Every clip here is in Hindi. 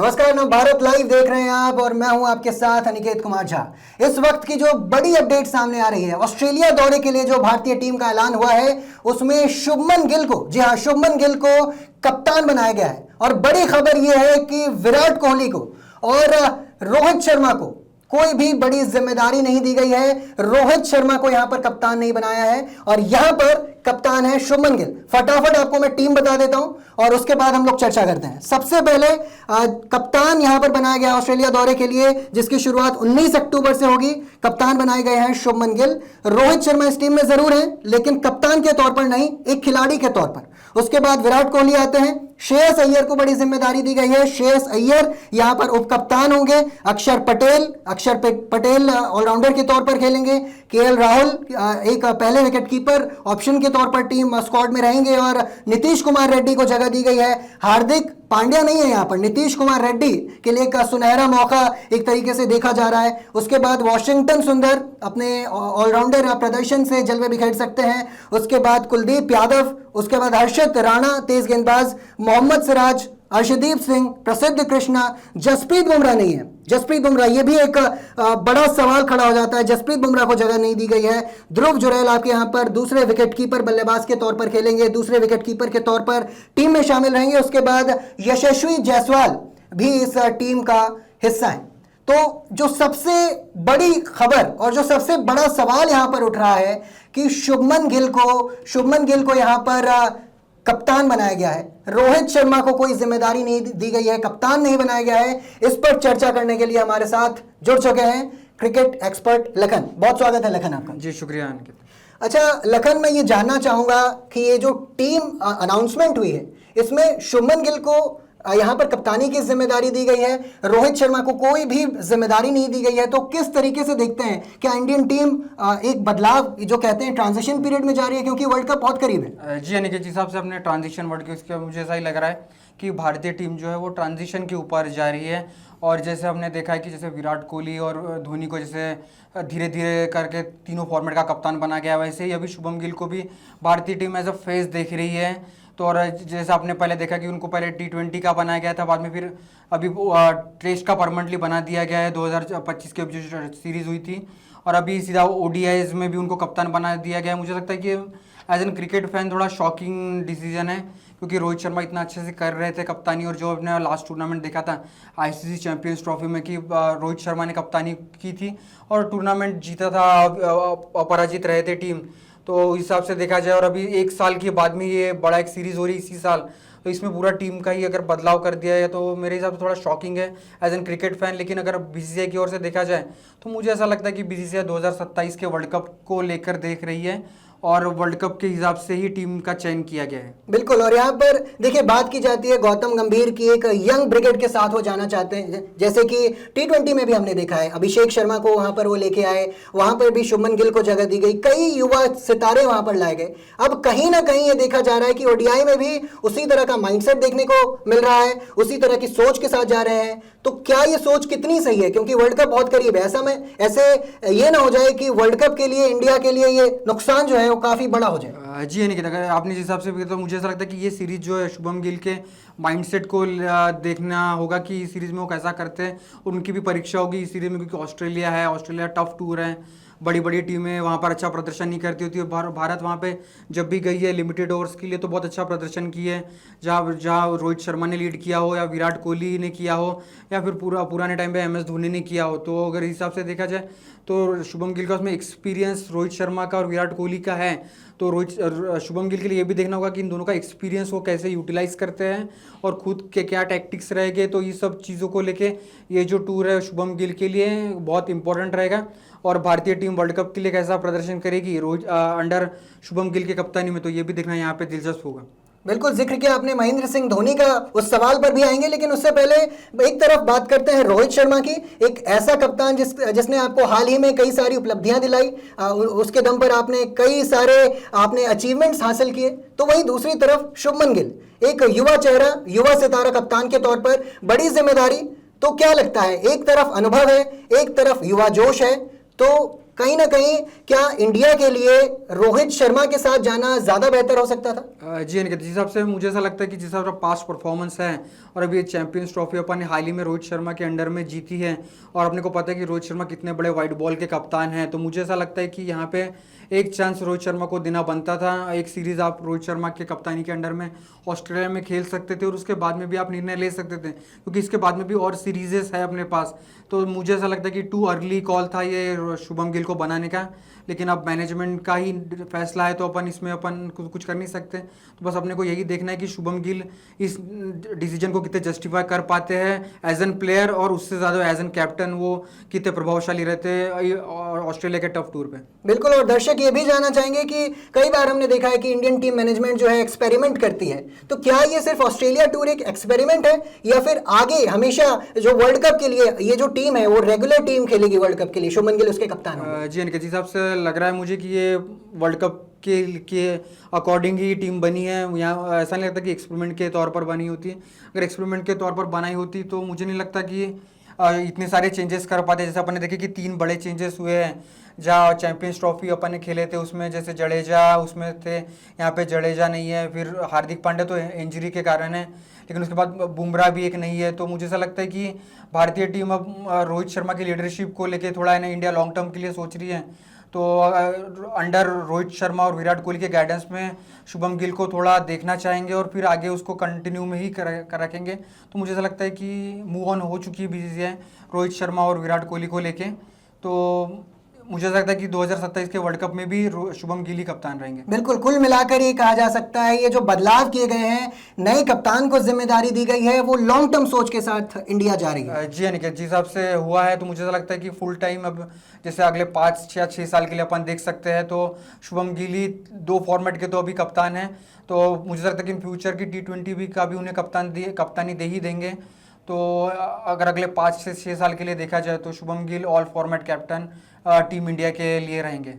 नमस्कार, नव भारत लाइव देख रहे हैं आप और मैं हूं आपके साथ अनिकेत कुमार झा। इस वक्त की जो बड़ी अपडेट सामने आ रही है, ऑस्ट्रेलिया दौरे के लिए जो भारतीय टीम का ऐलान हुआ है उसमें शुभमन गिल को, जी हां, शुभमन गिल को कप्तान बनाया गया है। और बड़ी खबर यह है कि विराट कोहली को और रोहित शर्मा को कोई भी बड़ी जिम्मेदारी नहीं दी गई है। रोहित शर्मा को यहां पर कप्तान नहीं बनाया है और यहां पर कप्तान है शुभमन गिल। फटाफट आपको मैं टीम बता देता हूं और उसके बाद हम लोग चर्चा करते हैं। सबसे पहले कप्तान यहां पर बनाया गया ऑस्ट्रेलिया दौरे के लिए, जिसकी शुरुआत 19 अक्टूबर से होगी। कप्तान बनाए गए हैं शुभमन गिल। रोहित शर्मा इस टीम में जरूर हैं, लेकिन कप्तान के तौर पर नहीं, एक खिलाड़ी के तौर पर। उसके बाद विराट कोहली आते हैं। श्रेयस अय्यर को बड़ी जिम्मेदारी दी गई है। श्रेयस अय्यर यहां पर उप कप्तान होंगे। अक्षर पटेल ऑलराउंडर के तौर पर खेलेंगे। केएल राहुल एक पहले विकेट कीपर ऑप्शन के तौर पर टीम स्क्वाड में रहेंगे और नीतीश कुमार रेड्डी को जगह दी गई है। हार्दिक पांड्या नहीं है यहां पर, नीतीश कुमार रेड्डी के लिए एक सुनहरा मौका एक तरीके से देखा जा रहा है। उसके बाद वाशिंगटन सुंदर अपने ऑलराउंडर प्रदर्शन से जलवे बिखेर सकते हैं। उसके बाद कुलदीप यादव, उसके बाद हर्षित राणा तेज गेंदबाज, मोहम्मद सिराज, अर्शदीप सिंह, प्रसिद्ध कृष्णा। जसप्रीत बुमराह नहीं है। जसप्रीत बुमराह, ये भी एक बड़ा सवाल खड़ा हो जाता है। जसप्रीत बुमराह को जगह नहीं दी गई है। ध्रुव जुरैल आपके यहां पर दूसरे विकेटकीपर बल्लेबाज के तौर पर खेलेंगे, दूसरे विकेटकीपर के तौर पर टीम में शामिल रहेंगे। उसके बाद यशस्वी जायसवाल भी इस टीम का हिस्सा है। तो जो सबसे बड़ी खबर और जो सबसे बड़ा सवाल यहां पर उठ रहा है कि शुभमन गिल को यहां पर कप्तान बनाया गया है। रोहित शर्मा को कोई जिम्मेदारी नहीं दी गई है, कप्तान नहीं बनाया गया है। इस पर चर्चा करने के लिए हमारे साथ जुड़ चुके हैं क्रिकेट एक्सपर्ट लखन। बहुत स्वागत है लखन आपका। जी शुक्रिया अंकित। अच्छा लखन, मैं ये जानना चाहूंगा कि ये जो टीम अनाउंसमेंट हुई है इसमें शुभमन गिल को यहां पर कप्तानी की जिम्मेदारी दी गई है, रोहित शर्मा को कोई भी जिम्मेदारी नहीं दी गई है। तो किस तरीके से देखते हैं क्या इंडियन टीम एक बदलाव जो कहते हैं ट्रांजिशन पीरियड में जा रही है, क्योंकि वर्ल्ड कप बहुत करीब है? जी अनिकेत, जिस हिसाब से अपने ट्रांजिशन वर्ड के उसके मुझे ऐसा ही लग रहा है कि भारतीय टीम जो है वो ट्रांजिशन के ऊपर जा रही है। और जैसे हमने देखा है कि जैसे विराट कोहली और धोनी को जैसे धीरे धीरे करके तीनों फॉर्मेट का कप्तान बना गया, वैसे ही अभी शुभम गिल को भी भारतीय टीम एज अ फेस देख रही है। तो और जैसे आपने पहले देखा कि उनको पहले T20 का बनाया गया था, बाद में फिर अभी टेस्ट का परमानेंटली बना दिया गया है 2025 की जो सीरीज़ हुई थी, और अभी सीधा ODIs में भी उनको कप्तान बना दिया गया है। मुझे लगता है कि एज एन क्रिकेट फैन थोड़ा शॉकिंग डिसीजन है, क्योंकि रोहित शर्मा इतना अच्छे से कर रहे थे कप्तानी, और जो अपने लास्ट टूर्नामेंट देखा था ICC चैंपियंस ट्रॉफी में कि रोहित शर्मा ने कप्तानी की थी और टूर्नामेंट जीता था, अपराजित रहे थे टीम। तो इस हिसाब से देखा जाए, और अभी एक साल के बाद में ये बड़ा एक सीरीज़ हो रही है इसी साल, तो इसमें पूरा टीम का ही अगर बदलाव कर दिया है तो मेरे हिसाब से थोड़ा शॉकिंग है एज एन क्रिकेट फैन। लेकिन अगर BCCI की ओर से देखा जाए तो मुझे ऐसा लगता है कि BCCI 2027 के वर्ल्ड कप को लेकर देख रही है और वर्ल्ड कप के हिसाब से ही टीम का चयन किया गया है। बिल्कुल। और यहाँ पर देखिए बात की जाती है गौतम गंभीर की, एक यंग ब्रिगेड के साथ वो जाना चाहते हैं, जैसे कि T20 में भी हमने देखा है। अभिषेक शर्मा को वहां पर वो लेके आए, वहां पर भी शुभमन गिल को जगह दी गई, कई युवा सितारे वहां पर लाए गए। अब कहीं ना कहीं ये देखा जा रहा है कि ODI में भी उसी तरह का माइंडसेट देखने को मिल रहा है, उसी तरह की सोच के साथ जा रहे हैं। तो क्या ये सोच कितनी सही है, क्योंकि वर्ल्ड कप बहुत करीब है। ऐसे ये ना हो जाए कि वर्ल्ड कप के लिए, इंडिया के लिए ये नुकसान जो है वो काफी बड़ा हो जाए। जी नहीं, अगर आपने जिस हिसाब से, तो मुझे ऐसा लगता है कि ये सीरीज जो है शुभम गिल के माइंडसेट को देखना होगा कि इस सीरीज में वो कैसा करते हैं। उनकी भी परीक्षा होगी इस सीरीज में, क्योंकि ऑस्ट्रेलिया है, ऑस्ट्रेलिया टफ टूर है, बड़ी बड़ी टीमें वहाँ पर अच्छा प्रदर्शन नहीं करती होती है। भारत वहाँ पे जब भी गई है लिमिटेड ओवर्स के लिए तो बहुत अच्छा प्रदर्शन की है, जहाँ रोहित शर्मा ने लीड किया हो, या विराट कोहली ने किया हो, या फिर पुराने टाइम पे MS धोनी ने किया हो। तो अगर इस हिसाब से देखा जाए तो शुभम गिल का उसमें एक्सपीरियंस रोहित शर्मा का और विराट कोहली का है। तो शुभम गिल के लिए ये भी देखना होगा कि इन दोनों का एक्सपीरियंस वो कैसे यूटिलाइज करते हैं और खुद के क्या टैक्टिक्स रहेंगे। तो ये सब चीज़ों को लेके ये जो टूर है शुभम गिल के लिए बहुत इंपॉर्टेंट रहेगा। और भारतीय टीम वर्ल्ड कप के लिए कैसा प्रदर्शन करेगी अंडर शुभम गिल की कप्तानी में, तो ये भी देखना यहाँ पे दिलचस्प होगा। बिल्कुल। जिक्र किया आपने महेंद्र सिंह धोनी का, उस सवाल पर भी आएंगे, लेकिन उससे पहले एक तरफ बात करते हैं रोहित शर्मा की। एक ऐसा कप्तान जिसने आपको हाल ही में कई सारी उपलब्धियां दिलाई, उसके दम पर आपने कई सारे अचीवमेंट्स हासिल किए। तो वहीं दूसरी तरफ शुभमन गिल, एक युवा चेहरा, युवा सितारा कप्तान के तौर पर, बड़ी जिम्मेदारी। तो क्या लगता है, एक तरफ अनुभव है, एक तरफ युवा जोश है, तो कहीं ना कहीं क्या इंडिया के लिए रोहित शर्मा के साथ जाना ज्यादा बेहतर हो सकता था? जी अनिकेत, जिस हिसाब से मुझे ऐसा लगता है कि जिस हिसाब से पास्ट परफॉर्मेंस है और अभी चैंपियंस ट्रॉफी अपन ने हाल ही में रोहित शर्मा के अंडर में जीती है और अपने को पता है कि रोहित शर्मा कितने बड़े वाइट बॉल के कप्तान हैं, तो मुझे ऐसा लगता है कि यहाँ पे एक चांस रोहित शर्मा को देना बनता था। एक सीरीज आप रोहित शर्मा के कप्तानी के अंडर में ऑस्ट्रेलिया में खेल सकते थे और उसके बाद में भी आप निर्णय ले सकते थे, क्योंकि इसके बाद में भी और सीरीजेस है अपने पास। तो मुझे ऐसा लगता है कि टू अर्ली कॉल था ये शुभम गिल को बनाने का, लेकिन अब मैनेजमेंट का ही फैसला है तो अपन इसमें कुछ कर नहीं सकते। तो बस अपने को यही देखना है कि शुभम गिल इस डिसीजन को कितने जस्टिफाई कर पाते हैं एज एन प्लेयर, और उससे ज़्यादा एज एन कैप्टन वो कितने प्रभावशाली रहते हैं ऑस्ट्रेलिया के टफ टूर पे। बिल्कुल, और दर्शक ये भी जानना चाहेंगे कि कई बार हमने देखा है कि इंडियन टीम मैनेजमेंट जो है एक्सपेरिमेंट करती है, तो क्या ये सिर्फ ऑस्ट्रेलिया टूर एक एक्सपेरिमेंट है या फिर आगे हमेशा जो वर्ल्ड कप के लिए ये जो टीम है वो रेगुलर टीम खेलेगी वर्ल्ड कप के लिए, शुभमन गिल उसके कप्तान होंगे? जी इनके हिसाब से लग रहा है मुझे कि ये वर्ल्ड कप के अकॉर्डिंग ही टीम बनी है। यहाँ ऐसा नहीं लगता कि एक्सपेरिमेंट के तौर पर बनी होती है। अगर एक्सपेरिमेंट के तौर पर बनाई होती तो मुझे नहीं लगता कि इतने सारे चेंजेस कर पाते। जैसे अपन ने देखे कि 3 बड़े चेंजेस हुए हैं, जहाँ चैंपियंस ट्रॉफी अपन ने खेले थे उसमें जैसे जडेजा उसमें थे, यहाँ पे जडेजा नहीं है, फिर हार्दिक पांड्या तो इंजरी के कारण है, लेकिन उसके बाद बुमराह भी एक नहीं है। तो मुझे ऐसा लगता है कि भारतीय टीम अब रोहित शर्मा की लीडरशिप को लेके थोड़ा है ना इंडिया लॉन्ग टर्म के लिए सोच रही है। तो अंडर रोहित शर्मा और विराट कोहली के गाइडेंस में शुभम गिल को थोड़ा देखना चाहेंगे और फिर आगे उसको कंटिन्यू में ही कर रखेंगे। तो मुझे ऐसा लगता है कि मूव ऑन हो चुकी है बीसीसीआई रोहित शर्मा और विराट कोहली को लेके। तो मुझे लगता है कि 2027 के वर्ल्ड कप में भी शुभम गिल ही कप्तान रहेंगे। बिल्कुल, कुल मिलाकर ये कहा जा सकता है ये जो बदलाव किए गए हैं, नए कप्तान को जिम्मेदारी दी गई है, वो लॉन्ग टर्म सोच के साथ इंडिया जा रही है। जी अनिकेत, जिस हिसाब से हुआ है तो मुझे ऐसा लगता है कि फुल टाइम अब जैसे अगले 5 या 6 साल के लिए अपन देख सकते हैं। तो शुभम गिल ही 2 फॉर्मेट के तो अभी कप्तान हैं, तो मुझे लगता है कि इन फ्यूचर की T20 भी का भी उन्हें कप्तानी दे ही देंगे। तो अगर अगले 5 से 6 साल के लिए देखा जाए तो Shubham Gill all format captain team India के लिए रहेंगे।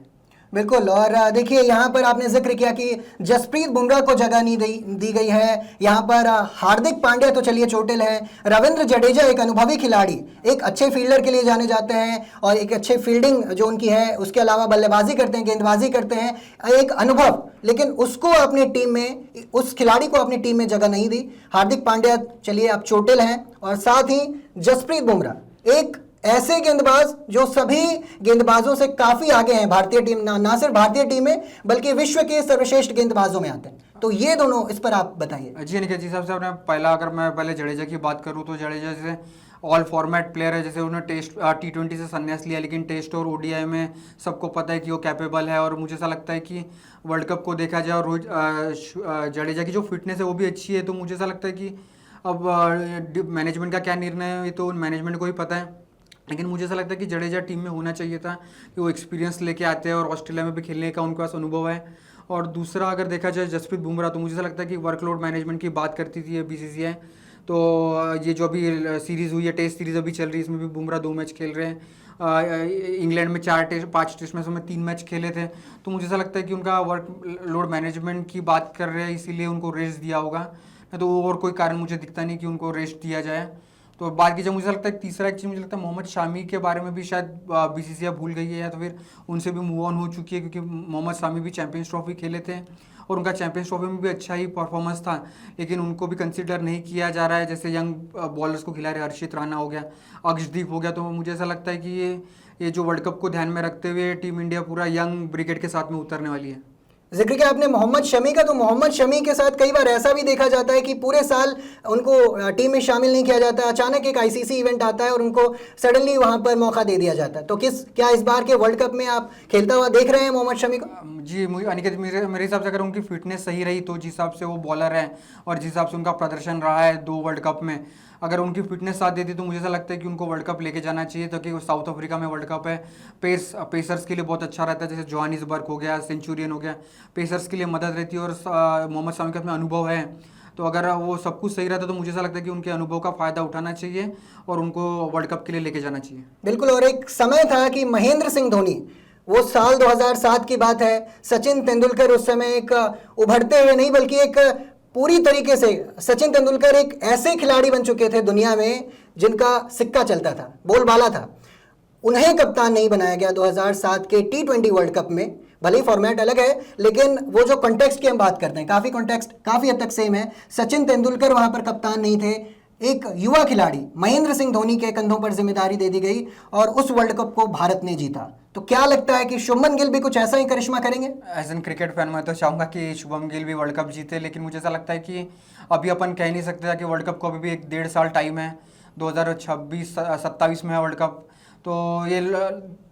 बिल्कुल, और देखिए यहाँ पर आपने जिक्र किया कि जसप्रीत बुमराह को जगह नहीं दी गई है। यहाँ पर हार्दिक पांड्या तो चलिए चोटिल है, रविंद्र जडेजा एक अनुभवी खिलाड़ी, एक अच्छे फील्डर के लिए जाने जाते हैं और एक अच्छे फील्डिंग जो उनकी है, उसके अलावा बल्लेबाजी करते हैं, गेंदबाजी करते हैं, एक अनुभव, लेकिन उसको अपनी टीम में, उस खिलाड़ी को अपनी टीम में जगह नहीं दी। हार्दिक पांड्या चलिए अब चोटिल हैं, और साथ ही जसप्रीत बुमराह एक ऐसे गेंदबाज जो सभी गेंदबाजों से काफी आगे हैं भारतीय टीम, ना सिर्फ भारतीय टीम में बल्कि विश्व के सर्वश्रेष्ठ गेंदबाजों में आते हैं। तो ये दोनों, इस पर आप बताइए। जी निखिल, जिस हिसाब से अगर मैं पहले जडेजा की बात करूं तो जडेजा जैसे ऑल फॉर्मेट प्लेयर है, जैसे उन्होंने टेस्ट T20 से संन्यास लिया, लेकिन टेस्ट और ODI में सबको पता है कि वो कैपेबल है। और मुझे ऐसा लगता है कि वर्ल्ड कप को देखा जाए और जडेजा की जो फिटनेस है वो भी अच्छी है। तो मुझे ऐसा लगता है कि अब मैनेजमेंट का क्या निर्णय है ये तो मैनेजमेंट को ही पता है, लेकिन मुझे ऐसा लगता है कि जडेजा टीम में होना चाहिए था कि वो एक्सपीरियंस लेके आते हैं और ऑस्ट्रेलिया में भी खेलने का उनके पास अनुभव है। और दूसरा अगर देखा जाए जसप्रीत बुमराह, तो मुझे ऐसा लगता है कि वर्कलोड मैनेजमेंट की बात करती थी BCCI। तो ये जो अभी सीरीज़ हुई है, टेस्ट सीरीज़ अभी चल रही है, इसमें भी बुमराह 2 मैच खेल रहे हैं। इंग्लैंड में 5 टेस्ट में से 3 मैच खेले थे। तो मुझे ऐसा लगता है कि उनका वर्कलोड मैनेजमेंट की बात कर रहे हैं, इसीलिए उनको रेस्ट दिया होगा, तो और कोई कारण मुझे दिखता नहीं कि उनको रेस्ट दिया जाए। तो बात की जाए, मुझे लगता है तीसरा एक चीज़ मुझे लगता है मोहम्मद शामी के बारे में भी शायद BCCI भूल गई है या तो फिर उनसे भी मूव ऑन हो चुकी है, क्योंकि मोहम्मद शामी भी चैंपियंस ट्रॉफी खेले थे और उनका चैंपियंस ट्रॉफी में भी अच्छा ही परफॉर्मेंस था, लेकिन उनको भी कंसिडर नहीं किया जा रहा है। जैसे यंग बॉलर्स को खिला रहे, हर्षित राणा हो गया, अक्षदीप हो गया। तो मुझे ऐसा लगता है कि ये जो वर्ल्ड कप को ध्यान में रखते हुए टीम इंडिया पूरा यंग ब्रिगेड के साथ में उतरने वाली है। जिक्र किया आपने मोहम्मद शमी का, तो मोहम्मद शमी के साथ कई बार ऐसा भी देखा जाता है कि पूरे साल उनको टीम में शामिल नहीं किया जाता, अचानक एक ICC इवेंट आता है और उनको सडनली वहां पर मौका दे दिया जाता है। तो क्या इस बार के वर्ल्ड कप में आप खेलता हुआ देख रहे हैं मोहम्मद शमी को? जी अनिकेत, मेरे हिसाब से अगर उनकी फिटनेस सही रही तो जिस हिसाब से वो बॉलर है और जिस हिसाब से उनका प्रदर्शन रहा है 2 वर्ल्ड कप में, अगर उनकी फिटनेस साथ देती तो मुझे ऐसा लगता है कि उनको वर्ल्ड कप लेके जाना चाहिए, ताकि साउथ अफ्रीका में वर्ल्ड कप है। पेसर्स के लिए बहुत अच्छा रहता है, जैसे जोहानिसबर्ग हो गया, सेंचुरियन हो गया, पेसर्स के लिए मदद रहती है। और मोहम्मद शमी का अनुभव है, तो अगर वो सब कुछ सही रहता तो मुझे ऐसा लगता है कि उनके अनुभव का फ़ायदा उठाना चाहिए और उनको वर्ल्ड कप के लिए लेके जाना चाहिए। बिल्कुल, और एक समय था कि महेंद्र सिंह धोनी, वो साल 2007 की बात है, सचिन तेंदुलकर उस समय एक उभरते हुए नहीं बल्कि एक पूरी तरीके से सचिन तेंदुलकर एक ऐसे खिलाड़ी बन चुके थे दुनिया में जिनका सिक्का चलता था, बोलबाला था। उन्हें कप्तान नहीं बनाया गया 2007 के T20 वर्ल्ड कप में। भले ही फॉर्मेट अलग है, लेकिन वो जो कॉन्टेक्स्ट की हम बात करते हैं, काफ़ी कॉन्टेक्स्ट काफ़ी हद तक सेम है। सचिन तेंदुलकर वहाँ पर कप्तान नहीं थे, एक युवा खिलाड़ी महेंद्र सिंह धोनी के कंधों पर जिम्मेदारी दे दी गई और उस वर्ल्ड कप को भारत ने जीता। तो क्या लगता है कि शुभमन गिल भी कुछ ऐसा ही करिश्मा करेंगे? एज एन क्रिकेट फैन मैं तो चाहूँगा कि शुभम गिल भी वर्ल्ड कप जीते, लेकिन मुझे ऐसा लगता है कि अभी अपन कह नहीं सकते कि वर्ल्ड कप को अभी भी 1-1.5 साल टाइम है। 2026-27 में है वर्ल्ड कप, तो ये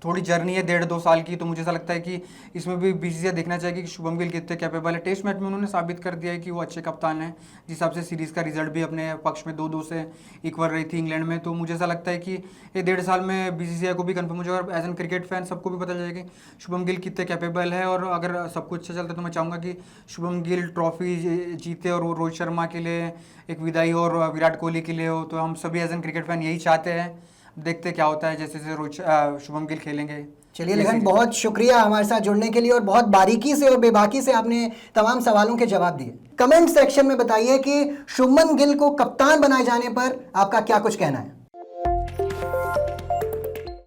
थोड़ी जर्नी है 1.5-2 साल की। तो मुझे ऐसा लगता है कि इसमें भी बीसीसीआई देखना चाहिए कि शुभम गिल कितने कैपेबल है। टेस्ट मैच में उन्होंने साबित कर दिया है कि वो अच्छे कप्तान हैं, जिस हिसाब से सीरीज़ का रिजल्ट भी अपने पक्ष में 2-2 से इक्वल रही थी इंग्लैंड में। तो मुझे ऐसा लगता है कि ये 1.5 साल में बीसीसीआई को भी कंफर्म हो जाएगा और एज एन क्रिकेट फैन सबको भी पता चल जाएगा कि शुभम गिल कितने कैपेबल है। और अगर सब कुछ अच्छा चलता है तो मैं चाहूँगा कि शुभम गिल ट्रॉफी जीते और वो रोहित शर्मा के लिए एक विदाई हो और विराट कोहली के लिए हो। तो हम सभी एज एन क्रिकेट फैन यही चाहते हैं, देखते क्या होता है जैसे जैसे शुभम गिल खेलेंगे। चलिए लेकिन बहुत शुक्रिया हमारे साथ जुड़ने के लिए, और बहुत बारीकी से और बेबाकी से आपने तमाम सवालों के जवाब दिए। कमेंट सेक्शन में बताइए कि शुभमन गिल को कप्तान बनाए जाने पर आपका क्या कुछ कहना है।